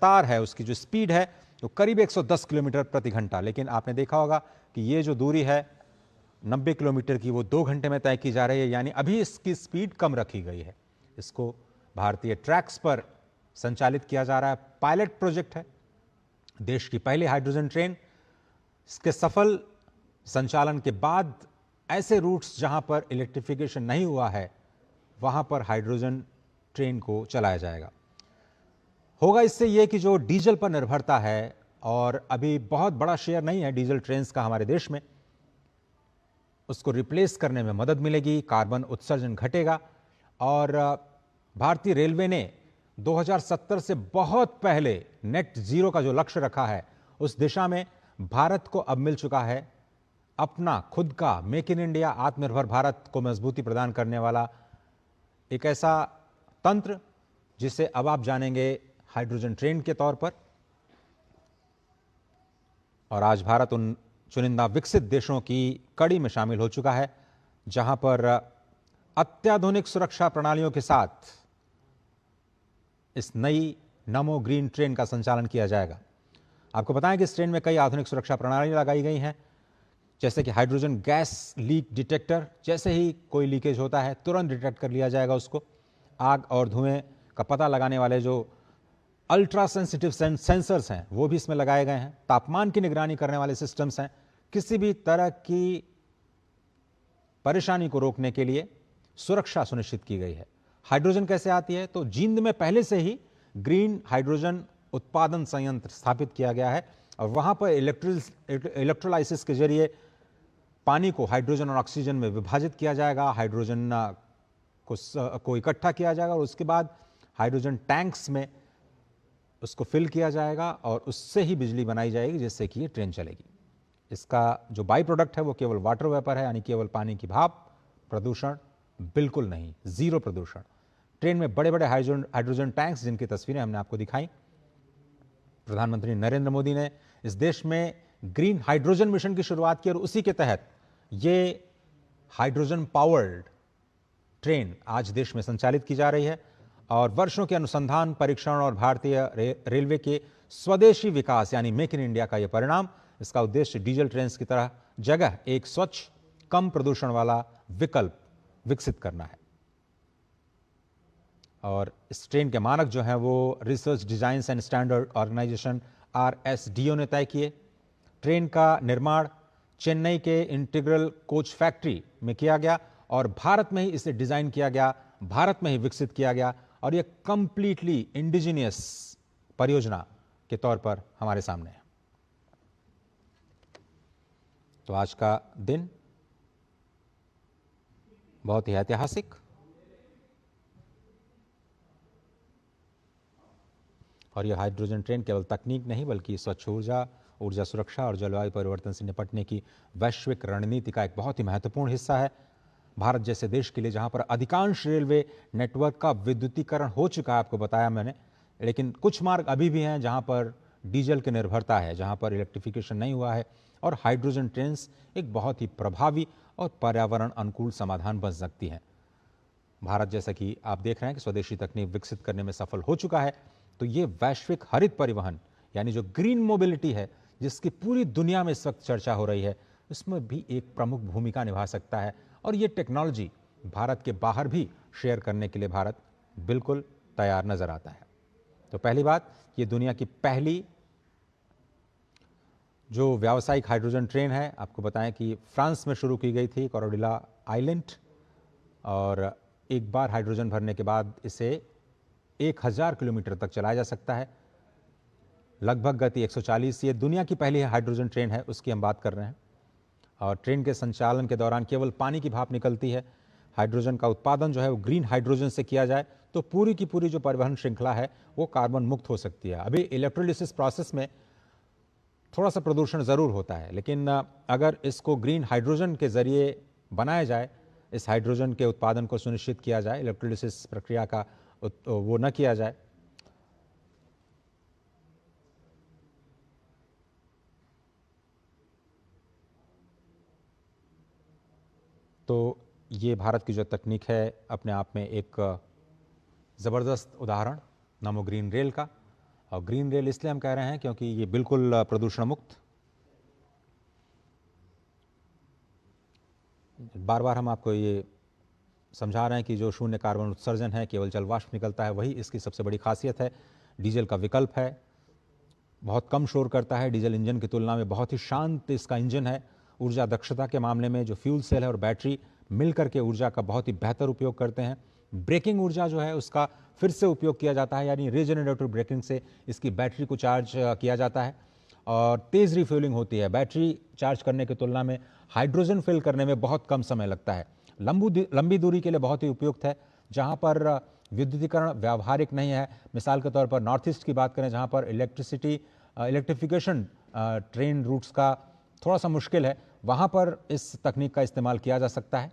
रफ्तार है, उसकी जो स्पीड है वो करीब 110 किलोमीटर प्रति घंटा। लेकिन आपने देखा होगा कि ये जो दूरी है 90 किलोमीटर की, वो 2 घंटे में तय की जा रही है, यानी अभी इसकी स्पीड कम रखी गई है। इसको भारतीय ट्रैक्स पर संचालित किया जा रहा है, पायलट प्रोजेक्ट है, देश की पहली हाइड्रोजन ट्रेन। इसके सफल संचालन के बाद ऐसे रूट्स जहां पर इलेक्ट्रिफिकेशन नहीं हुआ है वहां पर हाइड्रोजन ट्रेन को चलाया जाएगा। होगा इससे यह कि जो डीजल पर निर्भरता है, और अभी बहुत बड़ा शेयर नहीं है डीजल ट्रेन्स का हमारे देश में, उसको रिप्लेस करने में मदद मिलेगी, कार्बन उत्सर्जन घटेगा। और भारतीय रेलवे ने 2070 से बहुत पहले नेट जीरो का जो लक्ष्य रखा है, उस दिशा में भारत को अब मिल चुका है अपना खुद का मेक इन इंडिया, आत्मनिर्भर भारत को मजबूती प्रदान करने वाला एक ऐसा तंत्र जिसे अब आप जानेंगे हाइड्रोजन ट्रेन के तौर पर। और आज भारत उन चुनिंदा विकसित देशों की कड़ी में शामिल हो चुका है जहां पर अत्याधुनिक सुरक्षा प्रणालियों के साथ इस नई नमो ग्रीन ट्रेन का संचालन किया जाएगा। आपको बताएं कि इस ट्रेन में कई आधुनिक सुरक्षा प्रणालियां लगाई गई हैं, जैसे कि हाइड्रोजन गैस लीक डिटेक्टर, जैसे ही कोई लीकेज होता है तुरंत डिटेक्ट कर लिया जाएगा उसको। आग और धुएं का पता लगाने वाले जो अल्ट्रा सेंसिटिव सेंसर्स हैं वो भी इसमें लगाए गए हैं। तापमान की निगरानी करने वाले सिस्टम्स हैं। किसी भी तरह की परेशानी को रोकने के लिए सुरक्षा सुनिश्चित की गई है। हाइड्रोजन कैसे आती है, तो जींद में पहले से ही ग्रीन हाइड्रोजन उत्पादन संयंत्र स्थापित किया गया है और वहां पर इलेक्ट्रोलाइसिस के जरिए पानी को हाइड्रोजन और ऑक्सीजन में विभाजित किया जाएगा, हाइड्रोजन को इकट्ठा किया जाएगा और उसके बाद हाइड्रोजन टैंक्स में उसको फिल किया जाएगा और उससे ही बिजली बनाई जाएगी जिससे कि ये ट्रेन चलेगी। इसका जो बाई प्रोडक्ट है वो केवल वाटर वेपर है, यानी केवल पानी की भाप। प्रदूषण बिल्कुल नहीं, जीरो प्रदूषण। ट्रेन में बड़े बड़े हाइड्रोजन टैंक्स जिनकी तस्वीरें हमने आपको दिखाई। प्रधानमंत्री नरेंद्र मोदी ने इस देश में ग्रीन हाइड्रोजन मिशन की शुरुआत की और उसी के तहत ये हाइड्रोजन पावर्ड ट्रेन आज देश में संचालित की जा रही है। और वर्षों के अनुसंधान, परीक्षण और भारतीय रेलवे के स्वदेशी विकास यानी मेक इन इंडिया का यह परिणाम। इसका उद्देश्य डीजल ट्रेन की तरह जगह एक स्वच्छ, कम प्रदूषण वाला विकल्प विकसित करना है। और इस ट्रेन के मानक जो हैं वो research design and standard organisation RSDO ने तय किए। ट्रेन का निर्माण चेन्नई के इंटीग्रल कोच फैक्ट्री में किया गया और भारत में ही इसे डिजाइन किया गया, भारत में ही विकसित किया गया और यह कंप्लीटली इंडिजिनियस परियोजना के तौर पर हमारे सामने है। तो आज का दिन बहुत ही ऐतिहासिक और यह हाइड्रोजन ट्रेन केवल तकनीक नहीं बल्कि स्वच्छ ऊर्जा, ऊर्जा सुरक्षा और जलवायु परिवर्तन से निपटने की वैश्विक रणनीति का एक बहुत ही महत्वपूर्ण हिस्सा है। भारत जैसे देश के लिए जहां पर अधिकांश रेलवे नेटवर्क का विद्युतीकरण हो चुका है, आपको बताया मैंने, लेकिन कुछ मार्ग अभी भी हैं जहां पर डीजल की निर्भरता है, जहां पर इलेक्ट्रिफिकेशन नहीं हुआ है और हाइड्रोजन ट्रेन्स एक बहुत ही प्रभावी और पर्यावरण अनुकूल समाधान बन सकती हैं। भारत जैसा कि आप देख रहे हैं कि स्वदेशी तकनीक विकसित करने में सफल हो चुका है, तो ये वैश्विक हरित परिवहन यानी जो ग्रीन मोबिलिटी है जिसकी पूरी दुनिया में इस वक्त चर्चा हो रही है, इसमें भी एक प्रमुख भूमिका निभा सकता है। और ये टेक्नोलॉजी भारत के बाहर भी शेयर करने के लिए भारत बिल्कुल तैयार नजर आता है। तो पहली बात, ये दुनिया की पहली जो व्यावसायिक हाइड्रोजन ट्रेन है, आपको बताएं कि फ्रांस में शुरू की गई थी, कोरोडिला आइलैंड, और एक बार हाइड्रोजन भरने के बाद इसे 1000 किलोमीटर तक चलाया जा सकता है। लगभग गति 140। ये दुनिया की पहली हाइड्रोजन ट्रेन है, उसकी हम बात कर रहे हैं। और ट्रेन के संचालन के दौरान केवल पानी की भाप निकलती है। हाइड्रोजन का उत्पादन जो है वो ग्रीन हाइड्रोजन से किया जाए तो पूरी की पूरी जो परिवहन श्रृंखला है वो कार्बन मुक्त हो सकती है। अभी इलेक्ट्रोलिसिस प्रोसेस में थोड़ा सा प्रदूषण जरूर होता है, लेकिन अगर इसको ग्रीन हाइड्रोजन के जरिए बनाया जाए, इस हाइड्रोजन के उत्पादन को सुनिश्चित किया जाए, इलेक्ट्रोलिसिस प्रक्रिया का वो न किया जाए, तो ये भारत की जो तकनीक है अपने आप में एक ज़बरदस्त उदाहरण नमो ग्रीन रेल का। और ग्रीन रेल इसलिए हम कह रहे हैं क्योंकि ये बिल्कुल प्रदूषण मुक्त, बार बार हम आपको ये समझा रहे हैं कि जो शून्य कार्बन उत्सर्जन है, केवल जल वाष्प निकलता है, वही इसकी सबसे बड़ी खासियत है। डीजल का विकल्प है, बहुत कम शोर करता है, डीजल इंजन की तुलना में बहुत ही शांत इसका इंजन है। ऊर्जा दक्षता के मामले में जो फ्यूल सेल है और बैटरी मिलकर के ऊर्जा का बहुत ही बेहतर उपयोग करते हैं। ब्रेकिंग ऊर्जा जो है उसका फिर से उपयोग किया जाता है, यानी रीजनरेटिव ब्रेकिंग से इसकी बैटरी को चार्ज किया जाता है और तेज़ रिफ्यूलिंग होती है। बैटरी चार्ज करने की तुलना में हाइड्रोजन फिल करने में बहुत कम समय लगता है। लंबी दूरी के लिए बहुत ही उपयुक्त है, जहां पर विद्युतीकरण व्यावहारिक नहीं है। मिसाल के तौर पर नॉर्थ ईस्ट की बात करें, जहां पर इलेक्ट्रिफिकेशन ट्रेन रूट्स का थोड़ा सा मुश्किल है, वहां पर इस तकनीक का इस्तेमाल किया जा सकता है।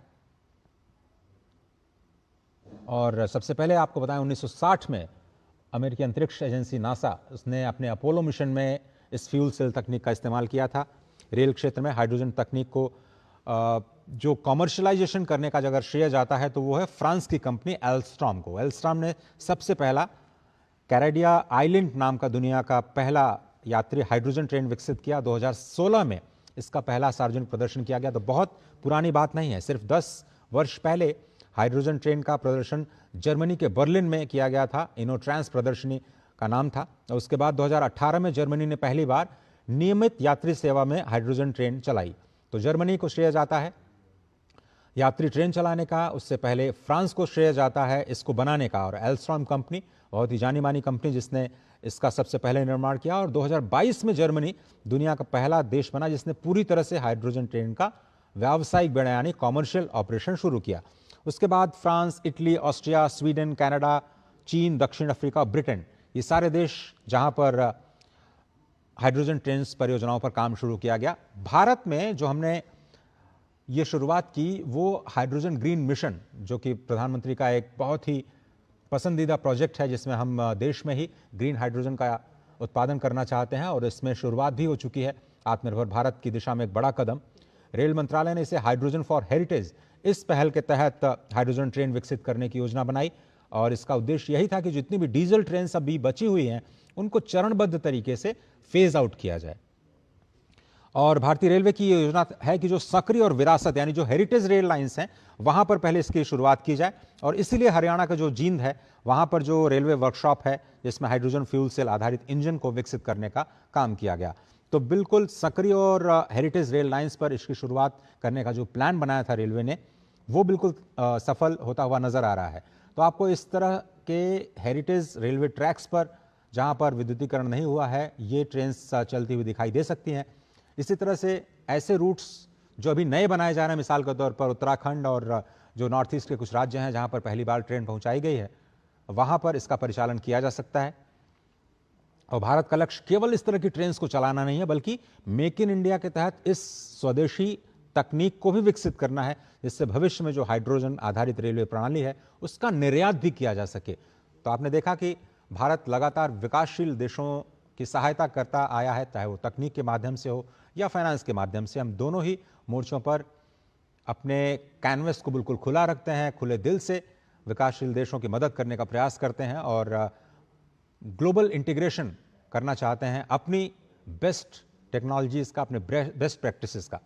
और सबसे पहले आपको बताएं, 1960 में अमेरिकी अंतरिक्ष एजेंसी नासा, उसने अपने अपोलो मिशन में इस फ्यूल सेल तकनीक का इस्तेमाल किया था। रेल क्षेत्र में हाइड्रोजन तकनीक को जो कॉमर्शलाइजेशन करने का अगर श्रेय जाता है तो वो है फ्रांस की कंपनी एल्स्ट्रॉम को। एल्स्ट्रॉम ने सबसे पहला कैरेडिया आइलैंड नाम का दुनिया का पहला यात्री हाइड्रोजन ट्रेन विकसित किया। 2016 में इसका पहला सार्वजनिक प्रदर्शन किया गया। तो बहुत पुरानी बात नहीं है, सिर्फ 10 वर्ष पहले हाइड्रोजन ट्रेन का प्रदर्शन जर्मनी के बर्लिन में किया गया था। इनोट्रांस प्रदर्शनी का नाम था। और उसके बाद 2018 में जर्मनी ने पहली बार नियमित यात्री सेवा में हाइड्रोजन ट्रेन चलाई। तो जर्मनी को श्रेय जाता है यात्री ट्रेन चलाने का। उससे पहले फ्रांस को श्रेय जाता है इसको बनाने का। और एल्स्ट्रॉम कंपनी बहुत ही जानी मानी कंपनी जिसने इसका सबसे पहले निर्माण किया। और 2022 में जर्मनी दुनिया का पहला देश बना जिसने पूरी तरह से हाइड्रोजन ट्रेन का व्यावसायिक बेड़ा यानी कॉमर्शियल ऑपरेशन शुरू किया। उसके बाद France, Italy, Austria, Sweden, Canada, चीन, दक्षिण अफ्रीका, ब्रिटेन, ये सारे देश जहां पर हाइड्रोजन ट्रेन परियोजनाओं पर काम शुरू किया गया। भारत में जो हमने ये शुरुआत की वो हाइड्रोजन ग्रीन मिशन, जो कि प्रधानमंत्री का एक बहुत ही पसंदीदा प्रोजेक्ट है, जिसमें हम देश में ही ग्रीन हाइड्रोजन का उत्पादन करना चाहते हैं और इसमें शुरुआत भी हो चुकी है। आत्मनिर्भर भारत की दिशा में एक बड़ा कदम। रेल मंत्रालय ने इसे हाइड्रोजन फॉर हेरिटेज, इस पहल के तहत हाइड्रोजन ट्रेन विकसित करने की योजना बनाई। और इसका उद्देश्य यही था कि जितनी भी डीजल ट्रेन अभी बची हुई हैं उनको चरणबद्ध तरीके से फेज आउट किया जाए। और भारतीय रेलवे की ये योजना है कि जो सक्रिय और विरासत यानी जो हेरिटेज रेल लाइंस हैं वहां पर पहले इसकी शुरुआत की जाए। और इसीलिए हरियाणा का जो जींद है वहां पर जो रेलवे वर्कशॉप है जिसमें हाइड्रोजन फ्यूल सेल आधारित इंजन को विकसित करने का काम किया गया। तो बिल्कुल सक्रिय और हेरिटेज रेल लाइंस पर इसकी शुरुआत करने का जो प्लान बनाया था रेलवे ने, वो बिल्कुल सफल होता हुआ नजर आ रहा है। तो आपको इस तरह के हेरिटेज रेलवे ट्रैक्स पर जहां पर विद्युतीकरण नहीं हुआ है ये ट्रेन चलती हुई दिखाई दे सकती हैं। इसी तरह से ऐसे रूट्स जो अभी नए बनाए जा रहे हैं, मिसाल के तौर पर उत्तराखंड और जो नॉर्थ ईस्ट के कुछ राज्य हैं जहां पर पहली बार ट्रेन पहुंचाई गई है, वहां पर इसका परिचालन किया जा सकता है। और भारत का लक्ष्य केवल इस तरह की ट्रेन को चलाना नहीं है, बल्कि मेक इन इंडिया के तहत इस स्वदेशी तकनीक को भी विकसित करना है, जिससे भविष्य में जो हाइड्रोजन आधारित रेलवे प्रणाली है उसका निर्यात भी किया जा सके। तो आपने देखा कि भारत लगातार विकासशील देशों की सहायता करता आया है, चाहे वो तकनीक के माध्यम से हो या फाइनेंस के माध्यम से। हम दोनों ही मोर्चों पर अपने कैनवस को बिल्कुल खुला रखते हैं, खुले दिल से विकासशील देशों की मदद करने का प्रयास करते हैं और ग्लोबल इंटीग्रेशन करना चाहते हैं अपनी बेस्ट टेक्नोलॉजीज का, अपने बेस्ट प्रैक्टिसेस का।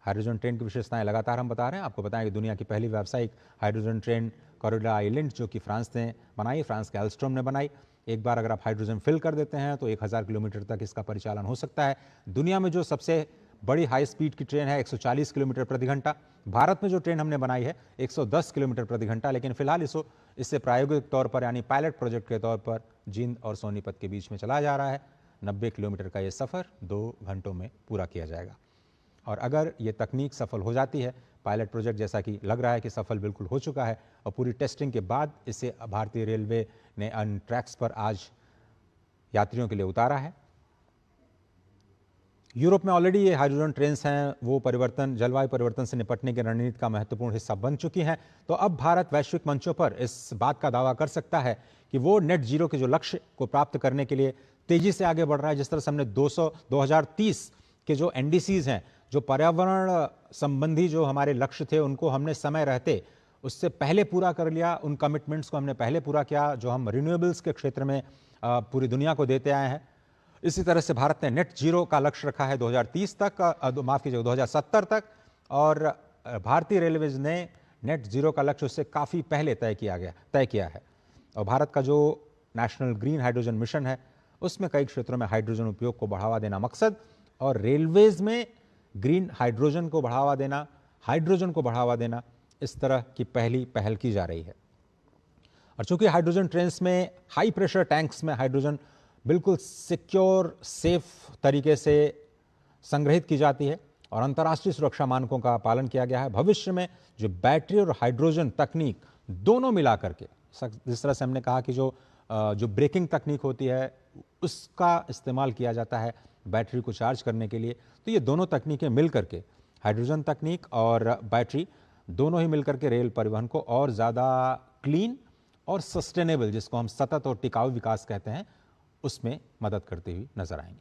हाइड्रोजन ट्रेन की विशेषताएं लगातार हम बता रहे हैं। आपको बताएं कि दुनिया की पहली व्यावसायिक हाइड्रोजन ट्रेन कैरेडिया आइलैंड जो कि फ्रांस ने बनाई, फ्रांस के एल्स्ट्रॉम ने बनाई। एक बार अगर आप हाइड्रोजन फिल कर देते हैं तो 1000 किलोमीटर तक इसका परिचालन हो सकता है। दुनिया में जो सबसे बड़ी हाई स्पीड की ट्रेन है 140 किलोमीटर प्रति घंटा। भारत में जो ट्रेन हमने बनाई है 110 किलोमीटर प्रति घंटा, लेकिन फिलहाल इससे प्रायोगिक तौर पर यानी पायलट प्रोजेक्ट के तौर पर जींद और सोनीपत के बीच में चलाया जा रहा है। 90 किलोमीटर का ये सफ़र 2 घंटों में पूरा किया जाएगा। और अगर ये तकनीक सफल हो जाती है, पायलट प्रोजेक्ट जैसा कि लग रहा है कि सफल बिल्कुल हो चुका है, और पूरी टेस्टिंग के बाद इसे भारतीय रेलवे ने अन ट्रैक्स पर आज यात्रियों के लिए उतारा है। यूरोप में ऑलरेडी ये हाइड्रोजन ट्रेन्स हैं, वो जलवायु परिवर्तन से निपटने की रणनीति का महत्वपूर्ण हिस्सा बन चुकी हैं। तो अब भारत वैश्विक मंचों पर इस बात का दावा कर सकता है कि वो नेट जीरो के जो लक्ष्य को प्राप्त करने के लिए तेजी से आगे बढ़ रहा है। जिस तरह से हमने 2030 के जो एनडीसीज हैं, जो पर्यावरण संबंधी जो हमारे लक्ष्य थे, उनको हमने समय रहते उससे पहले पूरा कर लिया। उन कमिटमेंट्स को हमने पहले पूरा किया। जो हम रिन्यूएबल्स के क्षेत्र में पूरी दुनिया को देते आए हैं। इसी तरह से भारत ने नेट जीरो का लक्ष्य रखा है 2030 तक, माफ कीजिएगा 2070 तक, और भारतीय रेलवेज ने नेट जीरो का लक्ष्य उससे काफ़ी पहले तय किया है। और भारत का जो नेशनल ग्रीन हाइड्रोजन मिशन है उसमें कई क्षेत्रों में हाइड्रोजन उपयोग को बढ़ावा देना मकसद, और रेलवेज में ग्रीन हाइड्रोजन को बढ़ावा देना, हाइड्रोजन को बढ़ावा देना, इस तरह की पहल की जा रही है। और चूंकि हाइड्रोजन ट्रेन्स में हाई प्रेशर टैंक्स में हाइड्रोजन बिल्कुल सिक्योर, सेफ तरीके से संग्रहित की जाती है और अंतर्राष्ट्रीय सुरक्षा मानकों का पालन किया गया है। भविष्य में जो बैटरी और हाइड्रोजन तकनीक दोनों मिलाकर के, जिस तरह से हमने कहा कि जो ब्रेकिंग तकनीक होती है उसका इस्तेमाल किया जाता है बैटरी को चार्ज करने के लिए, तो ये दोनों तकनीकें मिलकर के, हाइड्रोजन तकनीक और बैटरी दोनों ही मिलकर के रेल परिवहन को और ज़्यादा क्लीन और सस्टेनेबल, जिसको हम सतत और टिकाऊ विकास कहते हैं, उसमें मदद करती हुई नजर आएंगी।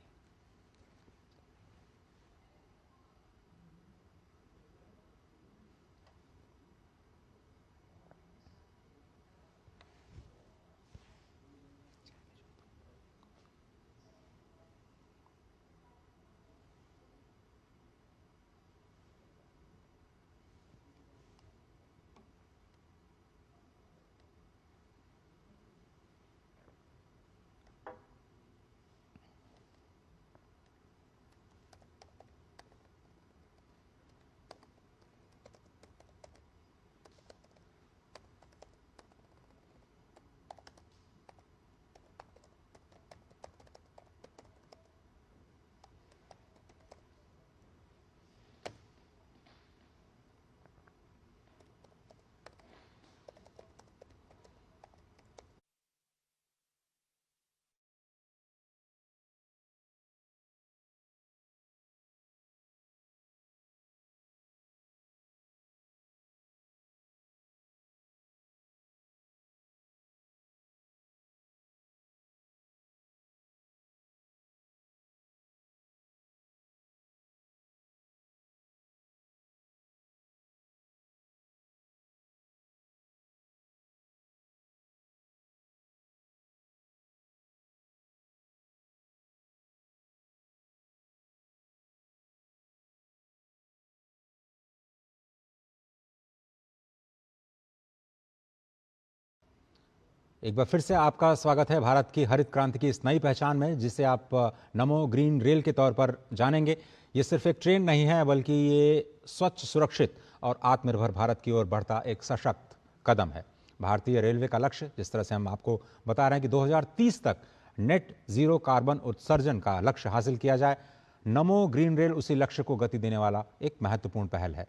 एक बार फिर से आपका स्वागत है भारत की हरित क्रांति की इस नई पहचान में, जिसे आप नमो ग्रीन रेल के तौर पर जानेंगे। ये सिर्फ एक ट्रेन नहीं है, बल्कि ये स्वच्छ, सुरक्षित और आत्मनिर्भर भारत की ओर बढ़ता एक सशक्त कदम है। भारतीय रेलवे का लक्ष्य, जिस तरह से हम आपको बता रहे हैं कि 2030 तक नेट जीरो कार्बन उत्सर्जन का लक्ष्य हासिल किया जाए, नमो ग्रीन रेल उसी लक्ष्य को गति देने वाला एक महत्वपूर्ण पहल है।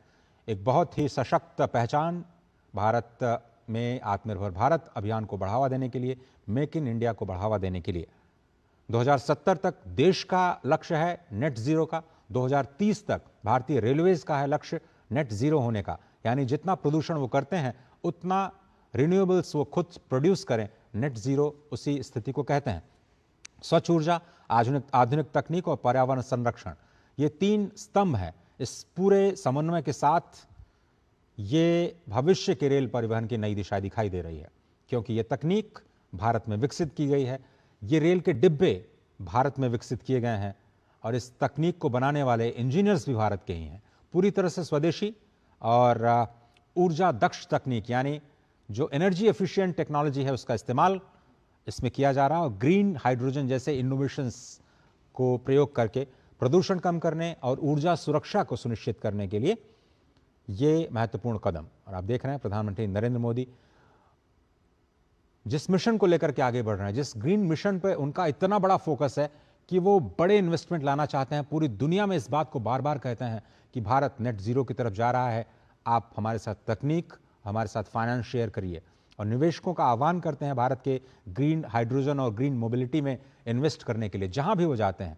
एक बहुत ही सशक्त पहचान भारत में आत्मनिर्भर भारत अभियान को बढ़ावा देने के लिए, मेक इन इंडिया को बढ़ावा देने के लिए। 2070 तक देश का लक्ष्य है नेट जीरो का, 2030 तक भारतीय रेलवेज का है लक्ष्य नेट जीरो होने का, यानी जितना प्रदूषण वो करते हैं उतना रिन्यूएबल्स वो खुद प्रोड्यूस करें, नेट जीरो उसी स्थिति को कहते हैं। स्वच्छ ऊर्जा, आधुनिक तकनीक और पर्यावरण संरक्षण, ये तीन स्तंभ हैं। इस पूरे समन्वय के साथ ये भविष्य के रेल परिवहन की नई दिशा दिखाई दे रही है, क्योंकि ये तकनीक भारत में विकसित की गई है, ये रेल के डिब्बे भारत में विकसित किए गए हैं और इस तकनीक को बनाने वाले इंजीनियर्स भी भारत के ही हैं। पूरी तरह से स्वदेशी और ऊर्जा दक्ष तकनीक, यानी जो एनर्जी एफिशिएंट टेक्नोलॉजी है उसका इस्तेमाल इसमें किया जा रहा है, और ग्रीन हाइड्रोजन जैसे इनोवेशंस को प्रयोग करके प्रदूषण कम करने और ऊर्जा सुरक्षा को सुनिश्चित करने के लिए ये महत्वपूर्ण कदम। और आप देख रहे हैं प्रधानमंत्री नरेंद्र मोदी जिस मिशन को लेकर के आगे बढ़ रहे हैं, जिस ग्रीन मिशन पे उनका इतना बड़ा फोकस है कि वो बड़े इन्वेस्टमेंट लाना चाहते हैं। पूरी दुनिया में इस बात को बार बार कहते हैं कि भारत नेट जीरो की तरफ जा रहा है, आप हमारे साथ तकनीक, हमारे साथ फाइनेंस शेयर करिए, और निवेशकों का आह्वान करते हैं भारत के ग्रीन हाइड्रोजन और ग्रीन मोबिलिटी में इन्वेस्ट करने के लिए जहां भी वो जाते हैं।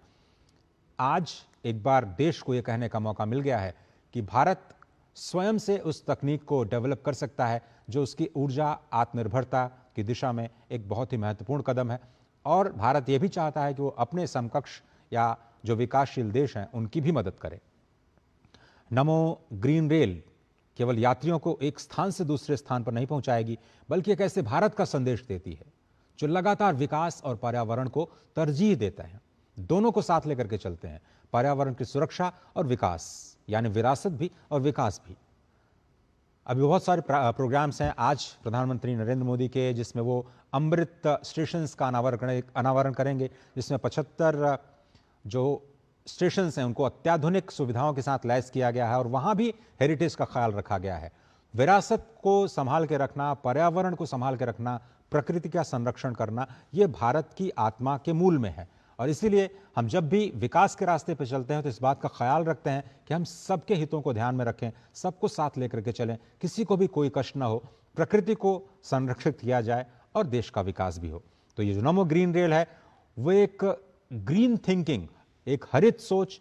आज एक बार देश को यह कहने का मौका मिल गया है कि भारत स्वयं से उस तकनीक को डेवलप कर सकता है जो उसकी ऊर्जा आत्मनिर्भरता की दिशा में एक बहुत ही महत्वपूर्ण कदम है। और भारत यह भी चाहता है कि वो अपने समकक्ष या जो विकासशील देश हैं उनकी भी मदद करे। नमो ग्रीन रेल केवल यात्रियों को एक स्थान से दूसरे स्थान पर नहीं पहुंचाएगी, बल्कि एक ऐसे भारत का संदेश देती है जो लगातार विकास और पर्यावरण को तरजीह देते हैं, दोनों को साथ लेकर के चलते हैं, पर्यावरण की सुरक्षा और विकास, यानी विरासत भी और विकास भी। अभी बहुत सारे प्रोग्राम्स हैं आज प्रधानमंत्री नरेंद्र मोदी के, जिसमें वो अमृत स्टेशंस का अनावरण करेंगे, जिसमें 75 जो स्टेशंस हैं उनको अत्याधुनिक सुविधाओं के साथ लैस किया गया है और वहां भी हेरिटेज का ख्याल रखा गया है। विरासत को संभाल के रखना, पर्यावरण को संभाल के रखना, प्रकृति का संरक्षण करना, ये भारत की आत्मा के मूल में है। और इसीलिए हम जब भी विकास के रास्ते पर चलते हैं तो इस बात का ख्याल रखते हैं कि हम सबके हितों को ध्यान में रखें, सबको साथ लेकर के चलें, किसी को भी कोई कष्ट ना हो, प्रकृति को संरक्षित किया जाए और देश का विकास भी हो। तो ये जो नमो ग्रीन रेल है वो एक ग्रीन थिंकिंग, एक हरित सोच,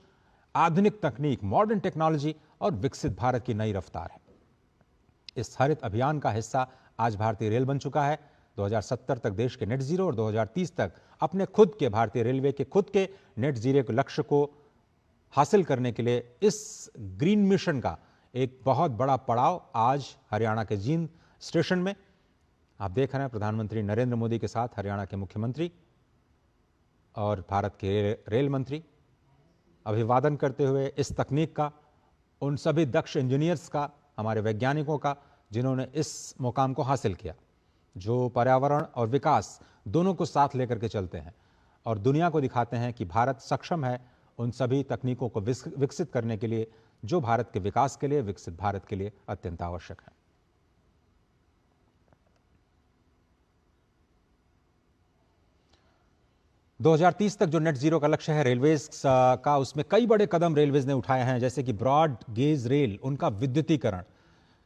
आधुनिक तकनीक, मॉडर्न टेक्नोलॉजी और विकसित भारत की नई रफ्तार है। इस हरित अभियान का हिस्सा आज भारतीय रेल बन चुका है। 2070 तक देश के नेट जीरो और 2030 तक अपने खुद के, भारतीय रेलवे के खुद के नेट जीरो के लक्ष्य को हासिल करने के लिए इस ग्रीन मिशन का एक बहुत बड़ा पड़ाव आज हरियाणा के जींद स्टेशन में आप देख रहे हैं। प्रधानमंत्री नरेंद्र मोदी के साथ हरियाणा के मुख्यमंत्री और भारत के रेल मंत्री अभिवादन करते हुए इस तकनीक का, उन सभी दक्ष इंजीनियर्स का, हमारे वैज्ञानिकों का, जिन्होंने इस मुकाम को हासिल किया, जो पर्यावरण और विकास दोनों को साथ लेकर के चलते हैं और दुनिया को दिखाते हैं कि भारत सक्षम है उन सभी तकनीकों को विकसित करने के लिए जो भारत के विकास के लिए, विकसित भारत के लिए अत्यंत आवश्यक है। – 2030 तक जो नेट जीरो का लक्ष्य है रेलवेज का, उसमें कई बड़े कदम रेलवेज ने उठाए हैं, जैसे कि ब्रॉड गेज रेल, उनका विद्युतीकरण,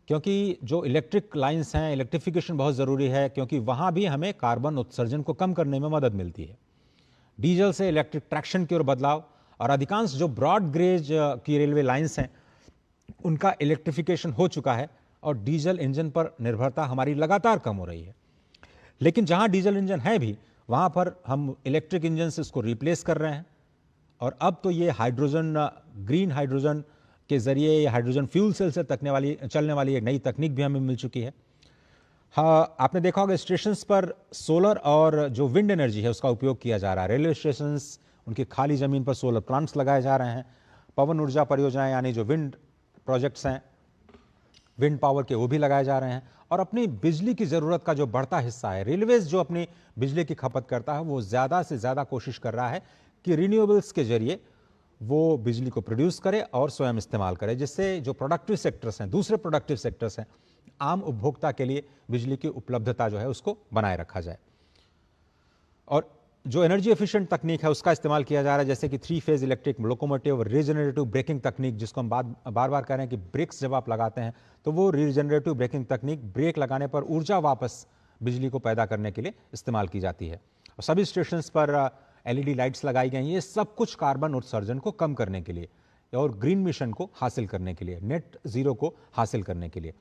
क्योंकि जो इलेक्ट्रिक लाइंस हैं, इलेक्ट्रिफिकेशन बहुत ज़रूरी है, क्योंकि वहाँ भी हमें कार्बन उत्सर्जन को कम करने में मदद मिलती है। डीजल से इलेक्ट्रिक ट्रैक्शन की ओर बदलाव, और अधिकांश जो ब्रॉड गेज की रेलवे लाइंस हैं उनका इलेक्ट्रिफिकेशन हो चुका है और डीजल इंजन पर निर्भरता हमारी लगातार कम हो रही है। लेकिन जहाँ डीजल इंजन है भी, वहाँ पर हम इलेक्ट्रिक इंजन से उसको रिप्लेस कर रहे हैं और अब तो ये हाइड्रोजन, ग्रीन हाइड्रोजन के जरिए हाइड्रोजन फ्यूल सेल से चलने वाली एक नई तकनीक भी हमें मिल चुकी है। हाँ, आपने देखा होगा स्टेशंस पर सोलर और जो विंड एनर्जी है उसका उपयोग किया जा रहा है। रेलवे स्टेशंस, उनकी खाली जमीन पर सोलर प्लांट्स लगाए जा रहे हैं। पवन ऊर्जा परियोजनाएं यानी जो विंड प्रोजेक्ट्स हैं, विंड पावर के, वो भी लगाए जा रहे हैं। और अपनी बिजली की ज़रूरत का जो बढ़ता हिस्सा है, रेलवेज जो अपनी बिजली की खपत करता है वो ज़्यादा से ज़्यादा कोशिश कर रहा है कि रिन्यूएबल्स के जरिए वो बिजली को प्रोड्यूस करे और स्वयं इस्तेमाल करे, जिससे जो प्रोडक्टिव सेक्टर्स हैं, दूसरे प्रोडक्टिव सेक्टर्स हैं, आम उपभोक्ता के लिए बिजली की उपलब्धता जो है उसको बनाए रखा जाए। और जो एनर्जी एफिशिएंट तकनीक है उसका इस्तेमाल किया जा रहा है, जैसे कि 3 phase electric locomotive, regenerative braking तकनीक, जिसको हम बार बार कह रहे हैं कि ब्रेक्स जब आप लगाते हैं तो वो रीजनरेटिव ब्रेकिंग तकनीक, ब्रेक लगाने पर ऊर्जा वापस बिजली को पैदा करने के लिए इस्तेमाल की जाती है। और सभी स्टेशंस पर LED लाइट्स लगाई गई हैं। ये सब कुछ कार्बन उत्सर्जन को कम करने के लिए और ग्रीन मिशन को हासिल करने के लिए, नेट जीरो को हासिल करने के लिए।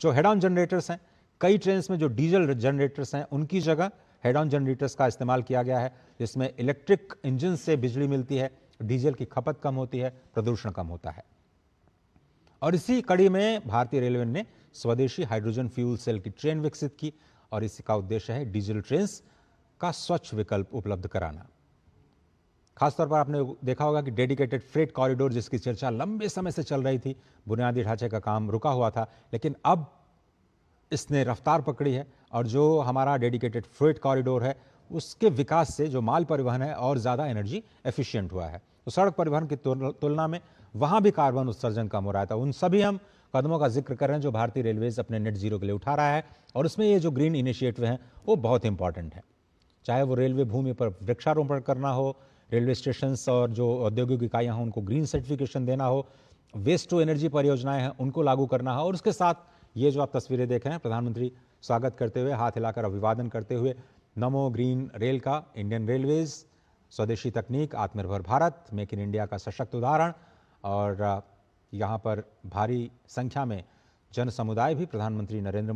जो हेड ऑन जनरेटर्स हैं, कई ट्रेन में जो डीजल जनरेटर्स हैं उनकी जगह हेड ऑन जनरेटर्स का इस्तेमाल किया गया है, जिसमें इलेक्ट्रिक इंजन से बिजली मिलती है, डीजल की खपत कम होती है, प्रदूषण कम होता है। और इसी कड़ी में भारतीय रेलवे ने स्वदेशी हाइड्रोजन फ्यूल सेल की ट्रेन विकसित की और इसी का उद्देश्य है डीजल ट्रेन का स्वच्छ विकल्प उपलब्ध कराना। खासतौर पर आपने देखा होगा कि डेडिकेटेड फ्रेट कॉरिडोर, जिसकी चर्चा लंबे समय से चल रही थी, बुनियादी ढांचे का काम रुका हुआ था, लेकिन अब इसने रफ्तार पकड़ी है और जो हमारा डेडिकेटेड फ्रेट कॉरिडोर है उसके विकास से जो माल परिवहन है और ज़्यादा एनर्जी एफिशिएंट हुआ है। तो सड़क परिवहन की तुलना में वहाँ भी कार्बन उत्सर्जन कम हो रहा था। उन सभी हम कदमों का जिक्र कर रहे हैं जो भारतीय रेलवेज अपने नेट जीरो के लिए उठा रहा है और उसमें ये जो ग्रीन इनिशिएटिव हैं वो बहुत इंपॉर्टेंट है। चाहे वो रेलवे भूमि पर वृक्षारोपण करना हो, रेलवे स्टेशंस और जो औद्योगिक इकाइयाँ हैं उनको ग्रीन सर्टिफिकेशन देना हो, वेस्ट टू एनर्जी परियोजनाएं हैं उनको लागू करना हो, और उसके साथ ये जो आप तस्वीरें देख रहे हैं, प्रधानमंत्री स्वागत करते हुए, हाथ हिलाकर अभिवादन करते हुए, नमो ग्रीन रेल का, इंडियन रेलवेज, स्वदेशी तकनीक, आत्मनिर्भर भारत, मेक इन इंडिया का सशक्त उदाहरण। और यहाँ पर भारी संख्या में जन समुदाय भी प्रधानमंत्री नरेंद्र